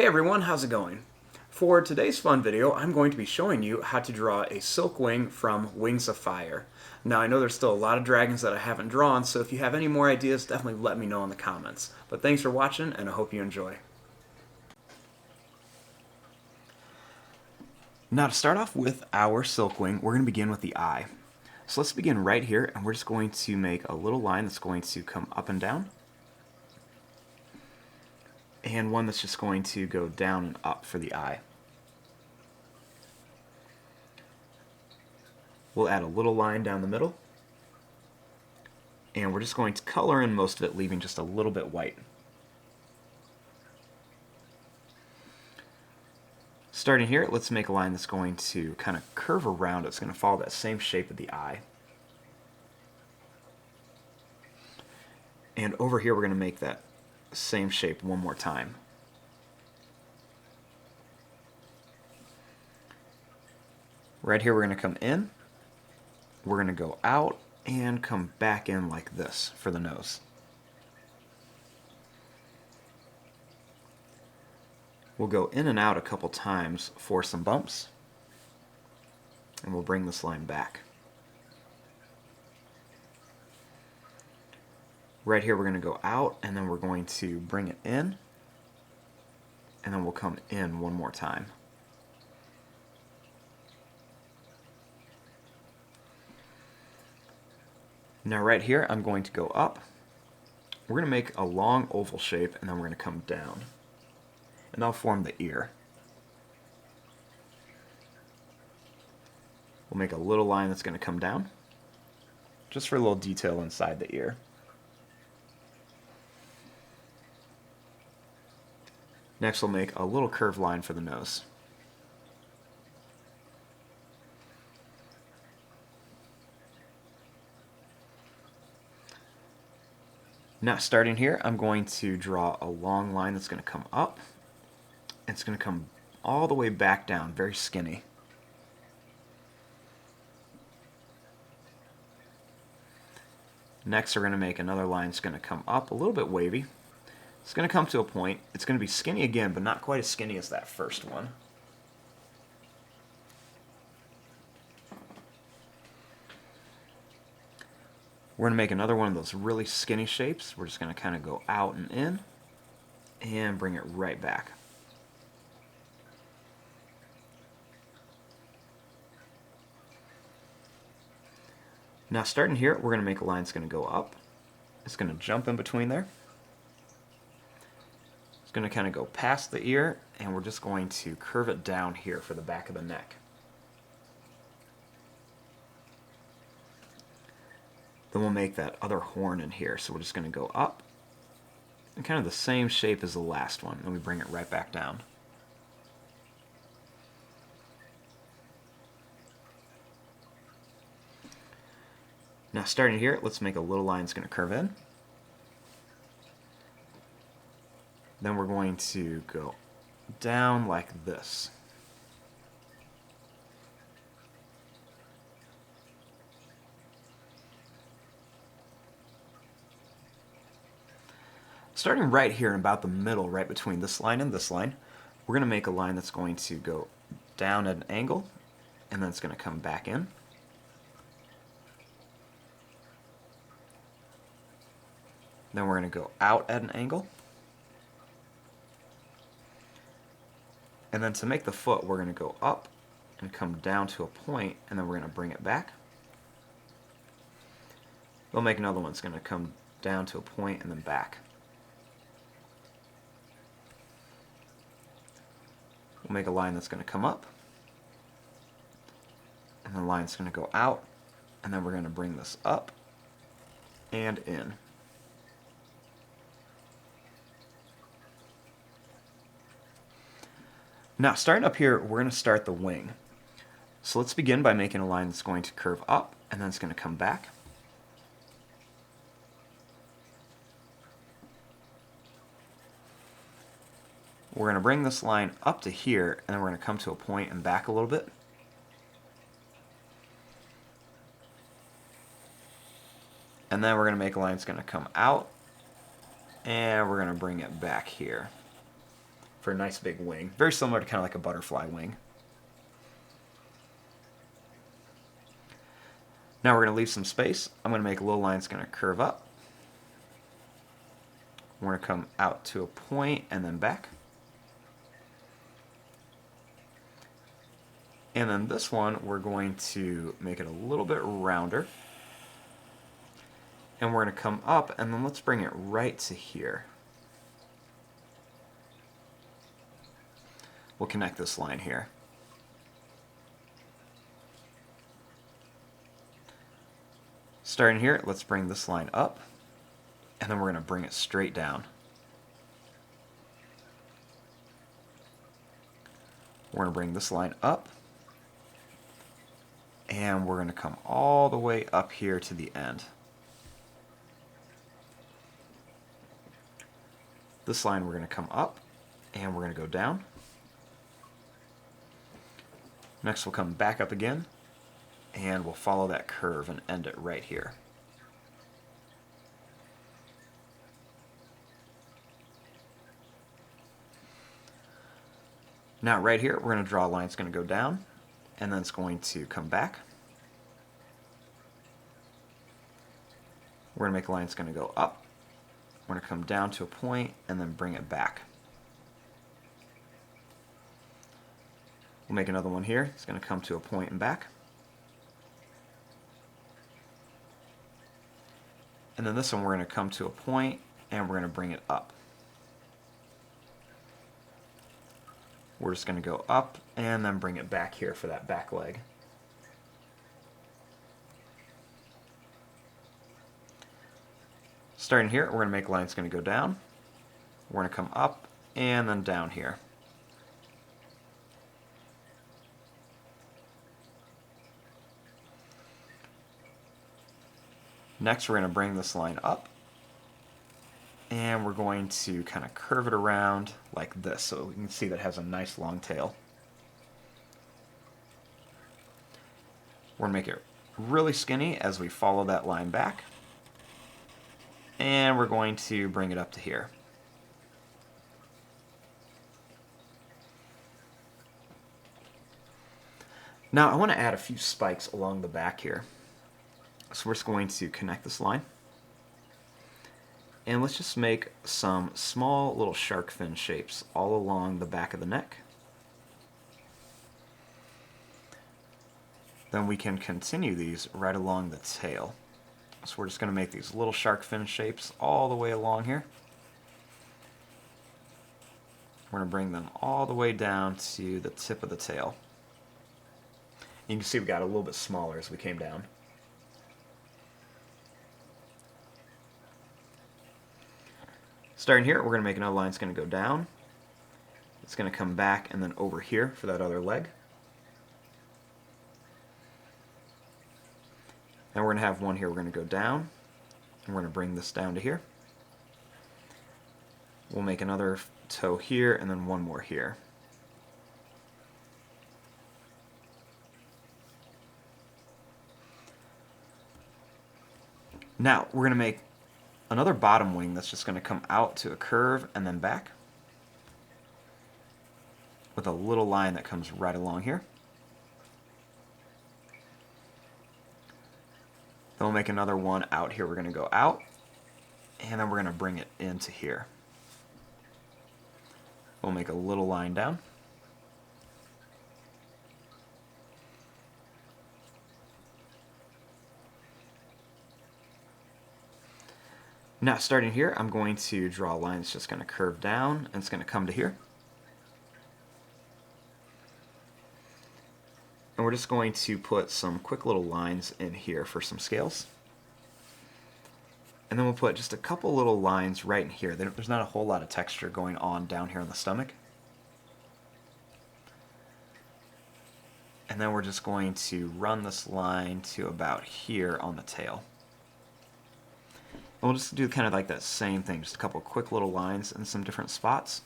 everyone, how's it going? For today's fun video, I'm going to be showing you how to draw a SILKWING from Wings of Fire. Now, I know there's still a lot of dragons that I haven't drawn, so if you have any more ideas, definitely let me know in the comments. But thanks for watching, and I hope you enjoy. Now, to start off with our SILKWING, we're going to begin with the eye. So let's begin right here, and we're just going to make a little line that's going to come up and down, and one that's just going to go down and up for the eye. We'll add a little line down the middle, and we're just going to color in most of it, leaving just a little bit white. Starting here, let's make a line that's going to kind of curve around. It's going to follow that same shape of the eye. And over here, we're going to make that same shape one more time. Right here, we're going to come in, we're going to go out, and come back in like this for the nose. We'll go in and out a couple times for some bumps, and we'll bring this line back. Right here, we're going to go out, and then we're going to bring it in, and then we'll come in one more time. Now right here, I'm going to go up. We're going to make a long oval shape, and then we're going to come down. And that'll form the ear. We'll make a little line that's going to come down, just for a little detail inside the ear. Next, we'll make a little curved line for the nose. Now, starting here, I'm going to draw a long line that's going to come up. It's going to come all the way back down, very skinny. Next, we're going to make another line that's going to come up, a little bit wavy. It's going to come to a point. It's going to be skinny again, but not quite as skinny as that first one. We're going to make another one of those really skinny shapes. We're just going to kind of go out and in and bring it right back. Now, starting here, we're going to make a line that's going to go up. It's going to jump in between there. It's going to kind of go past the ear, and we're just going to curve it down here for the back of the neck. Then we'll make that other horn in here, so we're just going to go up, and kind of the same shape as the last one, and we bring it right back down. Now, starting here, let's make a little line that's going to curve in. Then we're going to go down like this. Starting right here in about the middle, right between this line and this line, we're going to make a line that's going to go down at an angle, and then it's going to come back in. Then we're going to go out at an angle. And then to make the foot, we're going to go up and come down to a point, and then we're going to bring it back. We'll make another one that's going to come down to a point and then back. We'll make a line that's going to come up, and the line's going to go out, and then we're going to bring this up and in. Now, starting up here, we're going to start the wing. So let's begin by making a line that's going to curve up, and then it's going to come back. We're going to bring this line up to here, and then we're going to come to a point and back a little bit. And then we're going to make a line that's going to come out, and we're going to bring it back here for a nice big wing. Very similar to kind of like a butterfly wing. Now we're going to leave some space. I'm going to make a little line that's going to curve up. We're going to come out to a point and then back. And then this one, we're going to make it a little bit rounder. And we're going to come up, and then let's bring it right to here. We'll connect this line here. Starting here, let's bring this line up, and then we're going to bring it straight down. We're going to bring this line up, and we're going to come all the way up here to the end. This line we're going to come up, and we're going to go down. Next we'll come back up again, and we'll follow that curve and end it right here. Now right here, we're going to draw a line that's going to go down, and then it's going to come back. We're going to make a line that's going to go up. We're going to come down to a point, and then bring it back. We'll make another one here. It's going to come to a point and back. And then this one we're going to come to a point, and we're going to bring it up. We're just going to go up and then bring it back here for that back leg. Starting here, we're going to make a line that's going to go down. We're going to come up and then down here. Next, we're going to bring this line up, and we're going to kind of curve it around like this, so we can see that it has a nice long tail. We're going to make it really skinny as we follow that line back, and we're going to bring it up to here. Now I want to add a few spikes along the back here. So we're just going to connect this line, and let's just make some small little shark fin shapes all along the back of the neck. Then we can continue these right along the tail. So we're just going to make these little shark fin shapes all the way along here. We're going to bring them all the way down to the tip of the tail. You can see we got a little bit smaller as we came down. Starting here, we're going to make another line that's going to go down. It's going to come back and then over here for that other leg. And we're going to have one here. We're going to go down, and we're going to bring this down to here. We'll make another toe here, and then one more here. Now, we're going to make another bottom wing that's just going to come out to a curve and then back with a little line that comes right along here. Then we'll make another one out here. We're going to go out, and then we're going to bring it into here. We'll make a little line down. Now starting here, I'm going to draw a line that's just going to curve down, and it's going to come to here. And we're just going to put some quick little lines in here for some scales. And then we'll put just a couple little lines right in here. There's not a whole lot of texture going on down here on the stomach. And then we're just going to run this line to about here on the tail. And we'll just do kind of like that same thing, just a couple quick little lines in some different spots.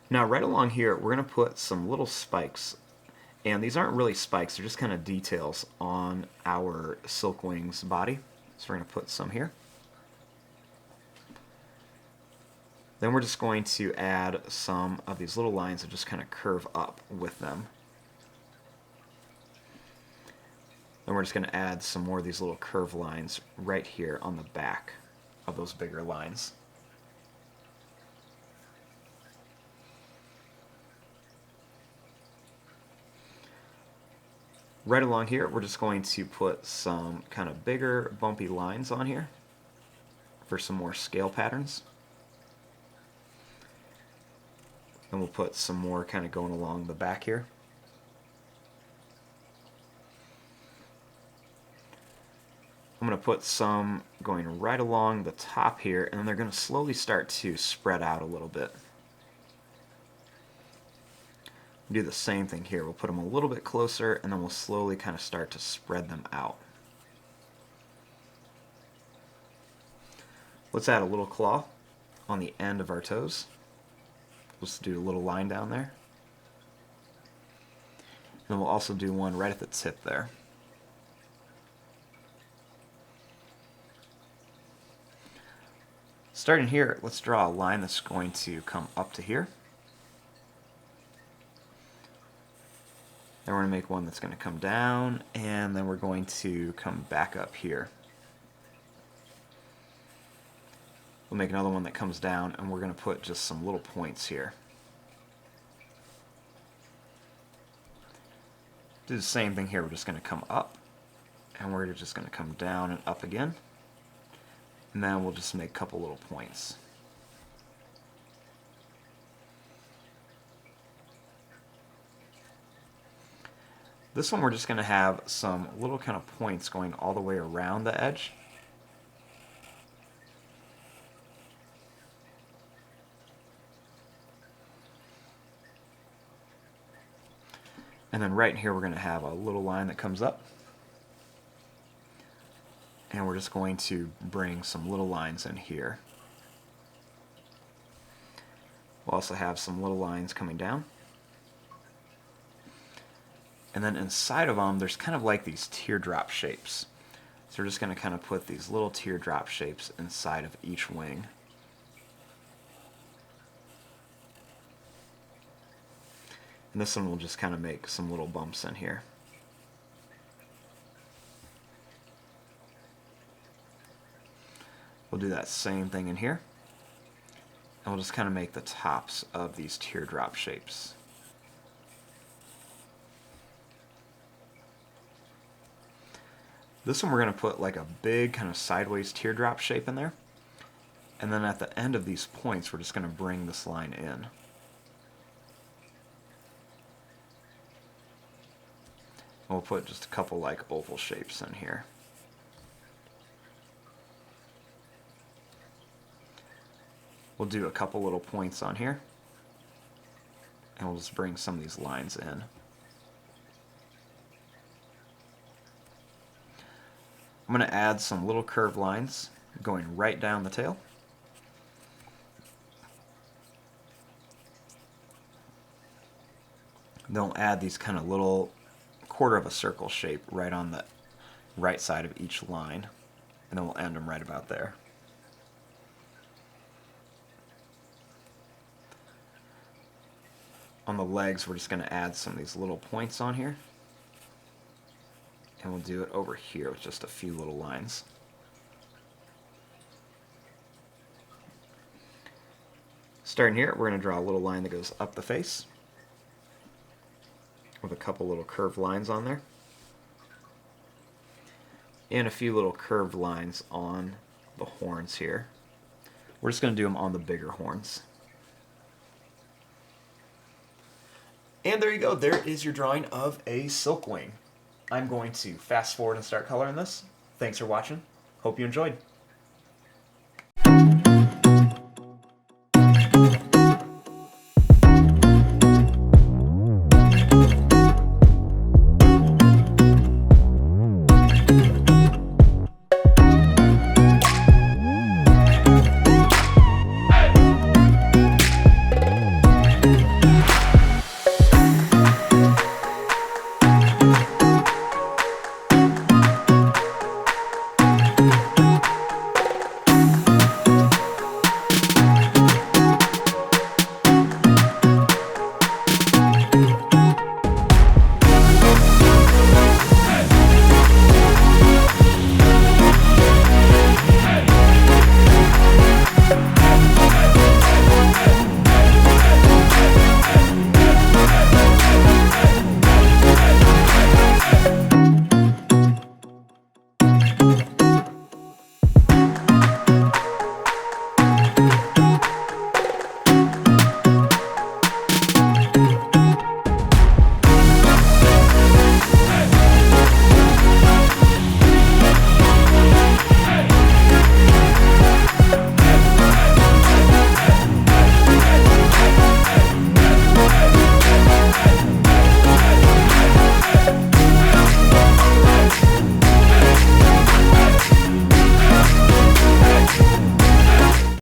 Now right along here, we're going to put some little spikes, And these aren't really spikes, they're just kind of details on our Silkwing's body. So we're going to put some here. Then we're just going to add some of these little lines that just kind of curve up with them. Then we're just going to add some more of these little curve lines right here on the back of those bigger lines. Right along here, we're just going to put some kind of bigger, bumpy lines on here for some more scale patterns. And we'll put some more kind of going along the back here. I'm going to put some going right along the top here, and then they're going to slowly start to spread out a little bit. Do the same thing here. We'll put them a little bit closer, and then we'll slowly kind of start to spread them out. Let's add a little claw on the end of our toes. Let's do a little line down there. And we'll also do one right at the tip there. Starting here, let's draw a line that's going to come up to here. Then we're going to make one that's going to come down, and then we're going to come back up here. We'll make another one that comes down, and we're going to put just some little points here. Do the same thing here. We're just going to come up, and we're just going to come down and up again. And then we'll just make a couple little points. This one we're just going to have some little kind of points going all the way around the edge. And then right here we're going to have a little line that comes up. And we're just going to bring some little lines in here. We'll also have some little lines coming down. And then inside of them, there's kind of like these teardrop shapes. So we're just going to kind of put these little teardrop shapes inside of each wing. And this one will just kind of make some little bumps in here. We'll do that same thing in here. And we'll just kind of make the tops of these teardrop shapes. This one we're going to put like a big kind of sideways teardrop shape in there. And then at the end of these points, we're just going to bring this line in. And we'll put just a couple like oval shapes in here. We'll do a couple little points on here. And we'll just bring some of these lines in. I'm going to add some little curved lines going right down the tail. Then we'll add these kind of little quarter of a circle shape right on the right side of each line. And then we'll end them right about there. On the legs, we're just going to add some of these little points on here. And we'll do it over here with just a few little lines. Starting here, we're going to draw a little line that goes up the face with a couple little curved lines on there. And a few little curved lines on the horns here. We're just going to do them on the bigger horns. And there you go. There is your drawing of a Silkwing. I'm going to fast forward and start coloring this. Thanks for watching. Hope you enjoyed.